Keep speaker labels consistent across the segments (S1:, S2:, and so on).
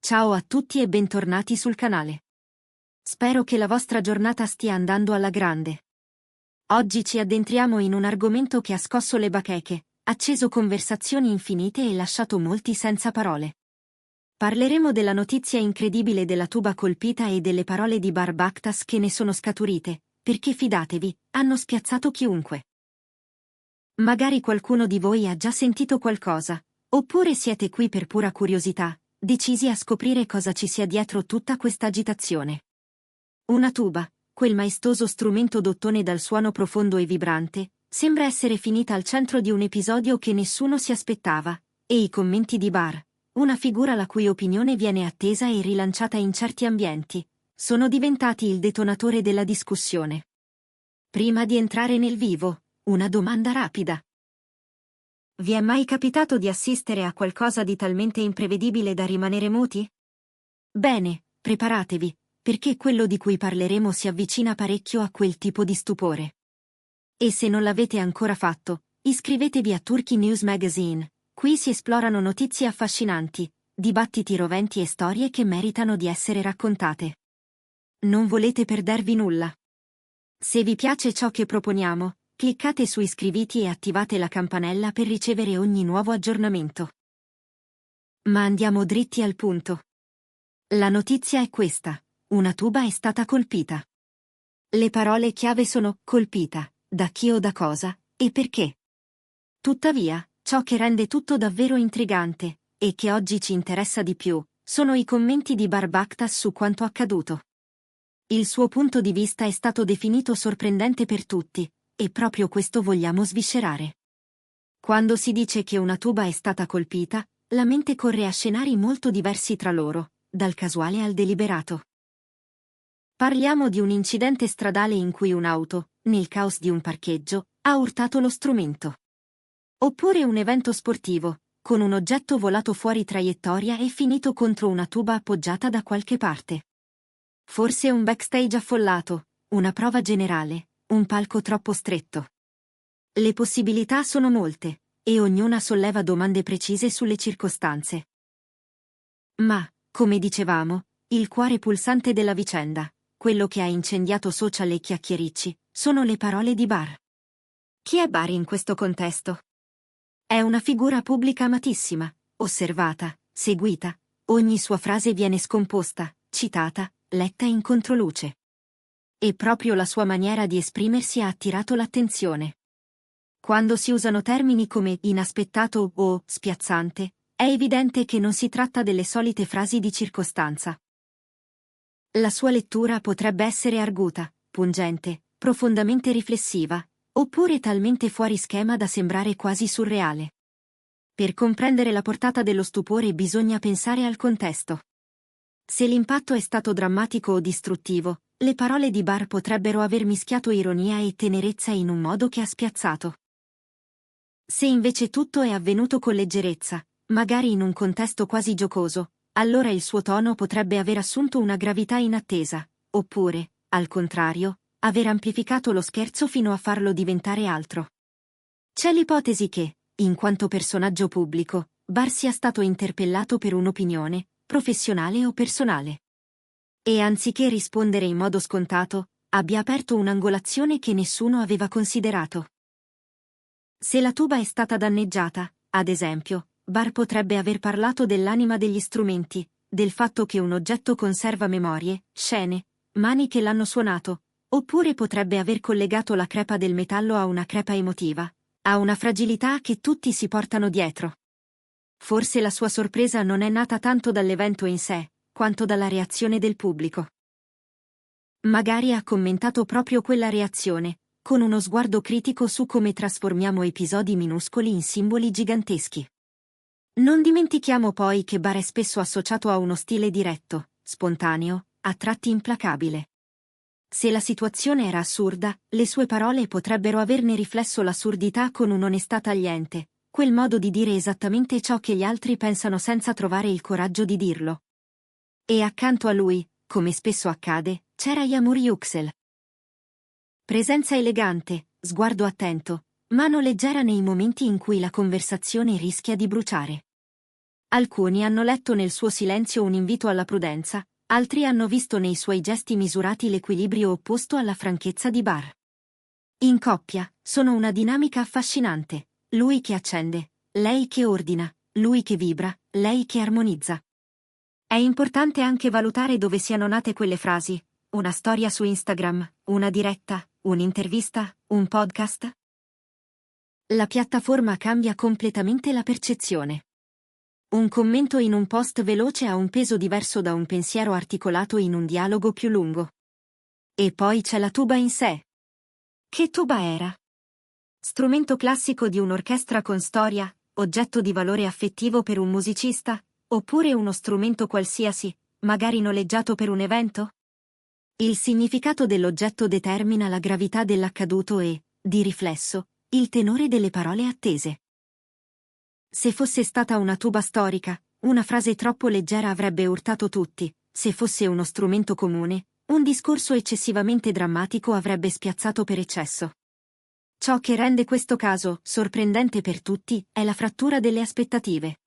S1: Ciao a tutti e bentornati sul canale. Spero che la vostra giornata stia andando alla grande. Oggi ci addentriamo in un argomento che ha scosso le bacheche, acceso conversazioni infinite e lasciato molti senza parole. Parleremo della notizia incredibile della tuba colpita e delle parole di Bar Bakhtas che ne sono scaturite, perché fidatevi, hanno spiazzato chiunque. Magari qualcuno di voi ha già sentito qualcosa, oppure siete qui per pura curiosità, decisi a scoprire cosa ci sia dietro tutta questa agitazione. Una tuba, quel maestoso strumento d'ottone dal suono profondo e vibrante, sembra essere finita al centro di un episodio che nessuno si aspettava, e i commenti di Bar, una figura la cui opinione viene attesa e rilanciata in certi ambienti, sono diventati il detonatore della discussione. Prima di entrare nel vivo, una domanda rapida. Vi è mai capitato di assistere a qualcosa di talmente imprevedibile da rimanere muti? Bene, preparatevi, perché quello di cui parleremo si avvicina parecchio a quel tipo di stupore. E se non l'avete ancora fatto, iscrivetevi a Turkey News Magazine, qui si esplorano notizie affascinanti, dibattiti roventi e storie che meritano di essere raccontate. Non volete perdervi nulla? Se vi piace ciò che proponiamo, cliccate su iscriviti e attivate la campanella per ricevere ogni nuovo aggiornamento. Ma andiamo dritti al punto. La notizia è questa: una tuba è stata colpita. Le parole chiave sono colpita, da chi o da cosa, e perché. Tuttavia, ciò che rende tutto davvero intrigante, e che oggi ci interessa di più, sono i commenti di Bar Bakhtas su quanto accaduto. Il suo punto di vista è stato definito sorprendente per tutti, e proprio questo vogliamo sviscerare. Quando si dice che una tuba è stata colpita, la mente corre a scenari molto diversi tra loro, dal casuale al deliberato. Parliamo di un incidente stradale in cui un'auto, nel caos di un parcheggio, ha urtato lo strumento. Oppure un evento sportivo, con un oggetto volato fuori traiettoria e finito contro una tuba appoggiata da qualche parte. Forse un backstage affollato, una prova generale, un palco troppo stretto. Le possibilità sono molte, e ognuna solleva domande precise sulle circostanze. Ma, come dicevamo, il cuore pulsante della vicenda, quello che ha incendiato social e chiacchiericci, sono le parole di Bar. Chi è Bar in questo contesto? È una figura pubblica amatissima, osservata, seguita, ogni sua frase viene scomposta, citata, letta in controluce. E proprio la sua maniera di esprimersi ha attirato l'attenzione. Quando si usano termini come inaspettato o spiazzante, è evidente che non si tratta delle solite frasi di circostanza. La sua lettura potrebbe essere arguta, pungente, profondamente riflessiva, oppure talmente fuori schema da sembrare quasi surreale. Per comprendere la portata dello stupore bisogna pensare al contesto. Se l'impatto è stato drammatico o distruttivo, le parole di Bar potrebbero aver mischiato ironia e tenerezza in un modo che ha spiazzato. Se invece tutto è avvenuto con leggerezza, magari in un contesto quasi giocoso, allora il suo tono potrebbe aver assunto una gravità inattesa, oppure, al contrario, aver amplificato lo scherzo fino a farlo diventare altro. C'è l'ipotesi che, in quanto personaggio pubblico, Bar sia stato interpellato per un'opinione, professionale o personale. E anziché rispondere in modo scontato, abbia aperto un'angolazione che nessuno aveva considerato. Se la tuba è stata danneggiata, ad esempio, Bar potrebbe aver parlato dell'anima degli strumenti, del fatto che un oggetto conserva memorie, scene, mani che l'hanno suonato, oppure potrebbe aver collegato la crepa del metallo a una crepa emotiva, a una fragilità che tutti si portano dietro. Forse la sua sorpresa non è nata tanto dall'evento in sé, quanto dalla reazione del pubblico. Magari ha commentato proprio quella reazione, con uno sguardo critico su come trasformiamo episodi minuscoli in simboli giganteschi. Non dimentichiamo poi che Bar è spesso associato a uno stile diretto, spontaneo, a tratti implacabile. Se la situazione era assurda, le sue parole potrebbero averne riflesso l'assurdità con un'onestà tagliente, quel modo di dire esattamente ciò che gli altri pensano senza trovare il coraggio di dirlo. E accanto a lui, come spesso accade, c'era Yağmur Yüksel. Presenza elegante, sguardo attento, mano leggera nei momenti in cui la conversazione rischia di bruciare. Alcuni hanno letto nel suo silenzio un invito alla prudenza, altri hanno visto nei suoi gesti misurati l'equilibrio opposto alla franchezza di Bar. In coppia, sono una dinamica affascinante, lui che accende, lei che ordina, lui che vibra, lei che armonizza. È importante anche valutare dove siano nate quelle frasi: una storia su Instagram, una diretta, un'intervista, un podcast. La piattaforma cambia completamente la percezione. Un commento in un post veloce ha un peso diverso da un pensiero articolato in un dialogo più lungo. E poi c'è la tuba in sé. Che tuba era? Strumento classico di un'orchestra con storia, oggetto di valore affettivo per un musicista, oppure uno strumento qualsiasi, magari noleggiato per un evento? Il significato dell'oggetto determina la gravità dell'accaduto e, di riflesso, il tenore delle parole attese. Se fosse stata una tuba storica, una frase troppo leggera avrebbe urtato tutti; se fosse uno strumento comune, un discorso eccessivamente drammatico avrebbe spiazzato per eccesso. Ciò che rende questo caso sorprendente per tutti è la frattura delle aspettative.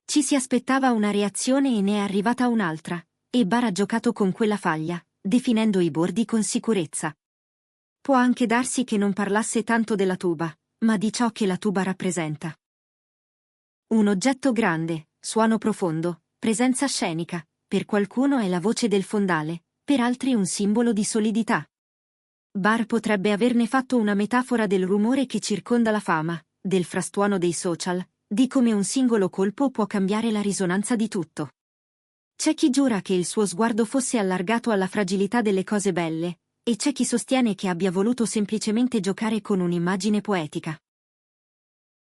S1: Ci si aspettava una reazione e ne è arrivata un'altra, e Bar ha giocato con quella faglia, definendo i bordi con sicurezza. Può anche darsi che non parlasse tanto della tuba, ma di ciò che la tuba rappresenta. Un oggetto grande, suono profondo, presenza scenica, per qualcuno è la voce del fondale, per altri un simbolo di solidità. Bar potrebbe averne fatto una metafora del rumore che circonda la fama, del frastuono dei social, di come un singolo colpo può cambiare la risonanza di tutto. C'è chi giura che il suo sguardo fosse allargato alla fragilità delle cose belle, e c'è chi sostiene che abbia voluto semplicemente giocare con un'immagine poetica.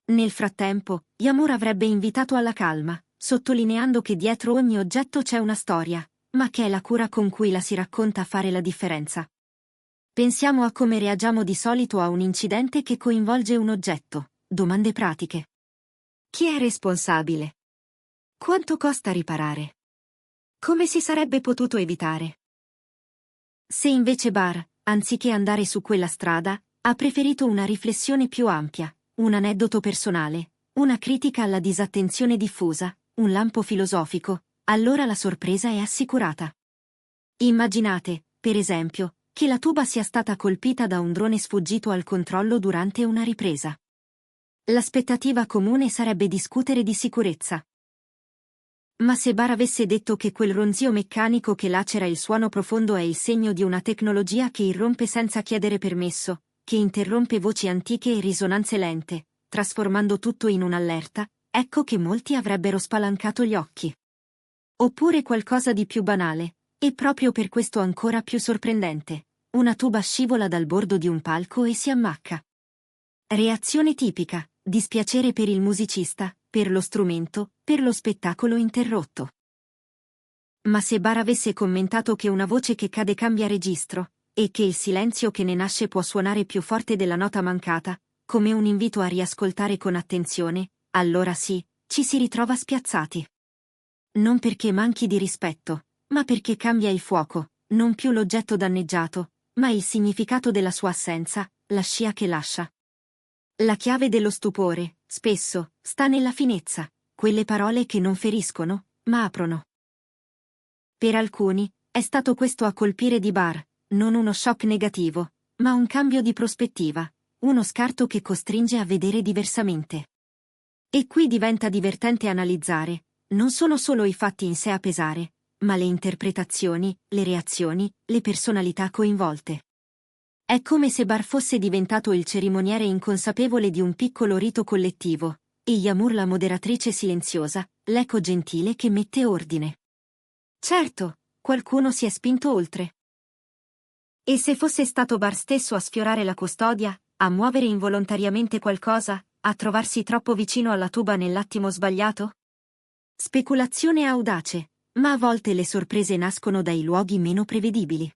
S1: Nel frattempo, Yamur avrebbe invitato alla calma, sottolineando che dietro ogni oggetto c'è una storia, ma che è la cura con cui la si racconta a fare la differenza. Pensiamo a come reagiamo di solito a un incidente che coinvolge un oggetto. Domande pratiche. Chi è responsabile? Quanto costa riparare? Come si sarebbe potuto evitare? Se invece Bar, anziché andare su quella strada, ha preferito una riflessione più ampia, un aneddoto personale, una critica alla disattenzione diffusa, un lampo filosofico, allora la sorpresa è assicurata. Immaginate, per esempio, che la tuba sia stata colpita da un drone sfuggito al controllo durante una ripresa. L'aspettativa comune sarebbe discutere di sicurezza. Ma se Bar avesse detto che quel ronzio meccanico che lacera il suono profondo è il segno di una tecnologia che irrompe senza chiedere permesso, che interrompe voci antiche e risonanze lente, trasformando tutto in un'allerta, ecco che molti avrebbero spalancato gli occhi. Oppure qualcosa di più banale, e proprio per questo ancora più sorprendente: una tuba scivola dal bordo di un palco e si ammacca. Reazione tipica: dispiacere per il musicista, per lo strumento, per lo spettacolo interrotto. Ma se Bar avesse commentato che una voce che cade cambia registro, e che il silenzio che ne nasce può suonare più forte della nota mancata, come un invito a riascoltare con attenzione, allora sì, ci si ritrova spiazzati. Non perché manchi di rispetto, ma perché cambia il fuoco, non più l'oggetto danneggiato, ma il significato della sua assenza, la scia che lascia. La chiave dello stupore, spesso, sta nella finezza, quelle parole che non feriscono, ma aprono. Per alcuni, è stato questo a colpire di Bar, non uno shock negativo, ma un cambio di prospettiva, uno scarto che costringe a vedere diversamente. E qui diventa divertente analizzare: non sono solo i fatti in sé a pesare, ma le interpretazioni, le reazioni, le personalità coinvolte. È come se Bar fosse diventato il cerimoniere inconsapevole di un piccolo rito collettivo, e Yamur la moderatrice silenziosa, l'eco gentile che mette ordine. Certo, qualcuno si è spinto oltre. E se fosse stato Bar stesso a sfiorare la custodia, a muovere involontariamente qualcosa, a trovarsi troppo vicino alla tuba nell'attimo sbagliato? Speculazione audace, ma a volte le sorprese nascono dai luoghi meno prevedibili.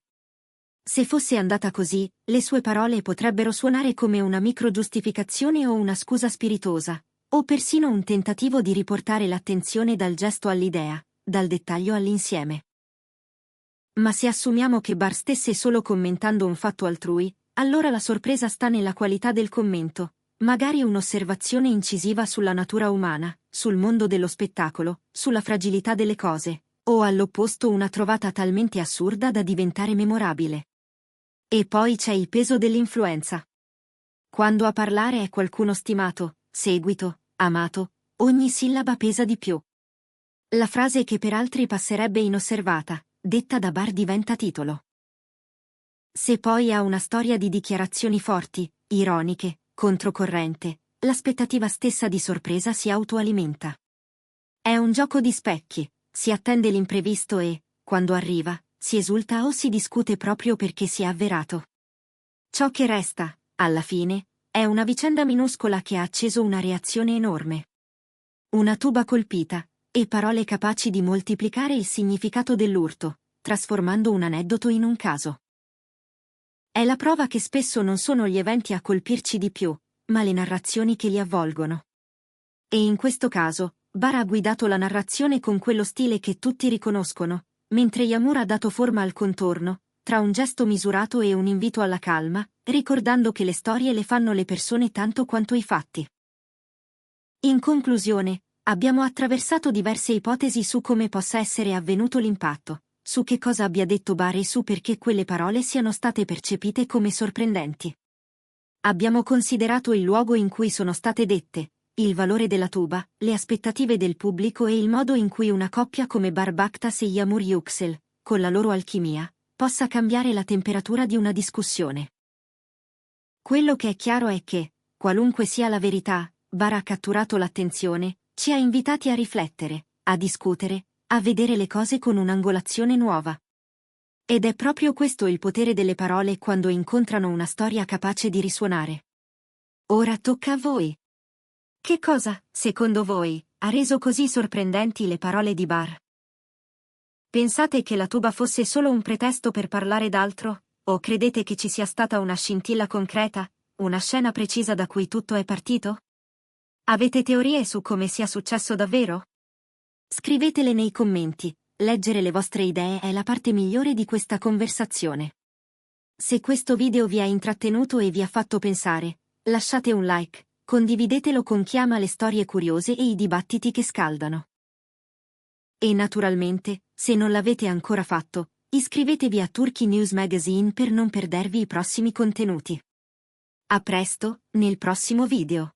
S1: Se fosse andata così, le sue parole potrebbero suonare come una microgiustificazione o una scusa spiritosa, o persino un tentativo di riportare l'attenzione dal gesto all'idea, dal dettaglio all'insieme. Ma se assumiamo che Bar stesse solo commentando un fatto altrui, allora la sorpresa sta nella qualità del commento, magari un'osservazione incisiva sulla natura umana, sul mondo dello spettacolo, sulla fragilità delle cose, o all'opposto una trovata talmente assurda da diventare memorabile. E poi c'è il peso dell'influenza. Quando a parlare è qualcuno stimato, seguito, amato, ogni sillaba pesa di più. La frase che per altri passerebbe inosservata, detta da Barr diventa titolo. Se poi ha una storia di dichiarazioni forti, ironiche, controcorrente, l'aspettativa stessa di sorpresa si autoalimenta. È un gioco di specchi, si attende l'imprevisto e, quando arriva, si esulta o si discute proprio perché si è avverato. Ciò che resta, alla fine, è una vicenda minuscola che ha acceso una reazione enorme. Una tuba colpita, e parole capaci di moltiplicare il significato dell'urto, trasformando un aneddoto in un caso. È la prova che spesso non sono gli eventi a colpirci di più, ma le narrazioni che li avvolgono. E in questo caso, Barr ha guidato la narrazione con quello stile che tutti riconoscono, mentre Yamur ha dato forma al contorno, tra un gesto misurato e un invito alla calma, ricordando che le storie le fanno le persone tanto quanto i fatti. In conclusione, abbiamo attraversato diverse ipotesi su come possa essere avvenuto l'impatto, su che cosa abbia detto Barr e su perché quelle parole siano state percepite come sorprendenti. Abbiamo considerato il luogo in cui sono state dette, il valore della tuba, le aspettative del pubblico e il modo in cui una coppia come Barr Bakhtas e Yamur Yüksel, con la loro alchimia, possa cambiare la temperatura di una discussione. Quello che è chiaro è che, qualunque sia la verità, Barr ha catturato l'attenzione, ci ha invitati a riflettere, a discutere, a vedere le cose con un'angolazione nuova. Ed è proprio questo il potere delle parole quando incontrano una storia capace di risuonare. Ora tocca a voi. Che cosa, secondo voi, ha reso così sorprendenti le parole di Barr? Pensate che la tuba fosse solo un pretesto per parlare d'altro, o credete che ci sia stata una scintilla concreta, una scena precisa da cui tutto è partito? Avete teorie su come sia successo davvero? Scrivetele nei commenti, leggere le vostre idee è la parte migliore di questa conversazione. Se questo video vi ha intrattenuto e vi ha fatto pensare, lasciate un like, condividetelo con chi ama le storie curiose e i dibattiti che scaldano. E naturalmente, se non l'avete ancora fatto, iscrivetevi a Turkey News Magazine per non perdervi i prossimi contenuti. A presto, nel prossimo video.